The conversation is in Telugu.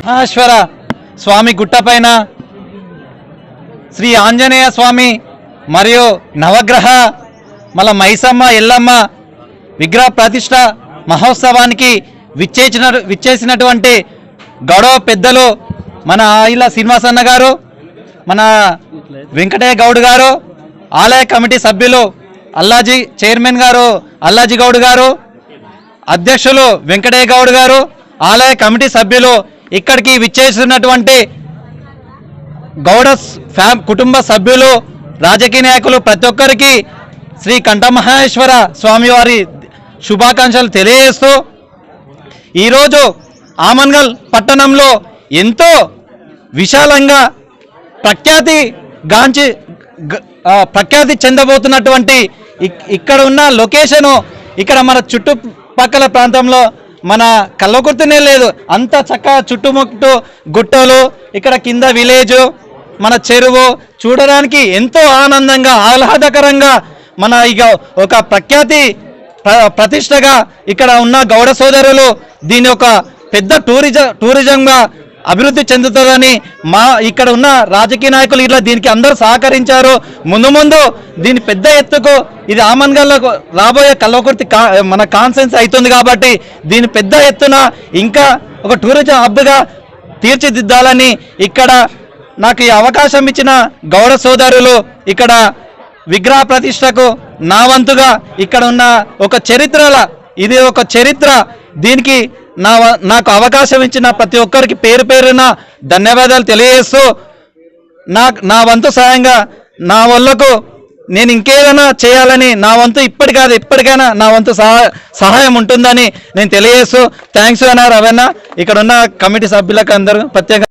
మహేశ్వర స్వామి గుట్టపైన శ్రీ ఆంజనేయ స్వామి మరియు నవగ్రహ మైసమ్మ ఎల్లమ్మ విగ్రహ ప్రతిష్ట మహోత్సవానికి విచ్చేసినటువంటి గౌరవ పెద్దలు మన ఆయిల శ్రీనివాసన్న గారు, మన వెంకటయ్య గౌడ్ గారు, ఆలయ కమిటీ సభ్యులు అల్లాజీ చైర్మన్ గారు అల్లాజీ గౌడ్ గారు, అధ్యక్షులు వెంకటయ్య గౌడ్ గారు, ఆలయ కమిటీ సభ్యులు, ఇక్కడికి విచ్చేసినటువంటి గౌడ కుటుంబ సభ్యులు, రాజకీయ నాయకులు, ప్రతి ఒక్కరికి శ్రీ కంఠమహేశ్వర స్వామివారి శుభాకాంక్షలు తెలియజేస్తూ ఈరోజు ఆమన్గల్ పట్టణంలో ఎంతో విశాలంగా ప్రఖ్యాతి చెందబోతున్నటువంటి ఇక్కడ ఉన్న లొకేషను, ఇక్కడ మన చుట్టుపక్కల ప్రాంతంలో మన కళ్ళకుర్తినే లేదు, అంత చక్కగా చుట్టుముట్టు గుట్టలు, ఇక్కడ కింద విలేజ్, మన చెరువు చూడడానికి ఎంతో ఆనందంగా ఆహ్లాదకరంగా మన ఇక ఒక ప్రతిష్టగా ఇక్కడ ఉన్న గౌడ సోదరులు దీని ఒక పెద్ద టూరిజంగా అభివృద్ధి చెందుతుందని ఇక్కడ ఉన్న రాజకీయ నాయకులు ఇట్లా దీనికి అందరూ సహకరించారు. ముందు దీని పెద్ద ఎత్తుకు ఇది ఆమన్గల్లకు రాబోయే కల్వకుర్తి మన కాన్సెన్స్ అవుతుంది కాబట్టి దీని పెద్ద ఎత్తున ఇంకా ఒక టూరిజం హబ్గా తీర్చిదిద్దాలని ఇక్కడ నాకు ఈ అవకాశం ఇచ్చిన గౌడ సోదరులు, ఇక్కడ విగ్రహ ప్రతిష్టకు నా వంతుగా ఇక్కడ ఉన్న ఒక ఇది ఒక చరిత్ర, దీనికి నాకు అవకాశం ఇచ్చిన ప్రతి ఒక్కరికి పేరు పేరున ధన్యవాదాలు తెలియజేస్తూ నా వంతు సాయంగా నా వల్లకు నేను ఇంకేదైనా చేయాలని నా వంతు ఇప్పటికైనా నా వంతు సహాయం ఉంటుందని నేను తెలియజేస్తూ థ్యాంక్స్ అన్న రవణ, ఇక్కడ ఉన్న కమిటీ సభ్యులకు అందరూ ప్రత్యేక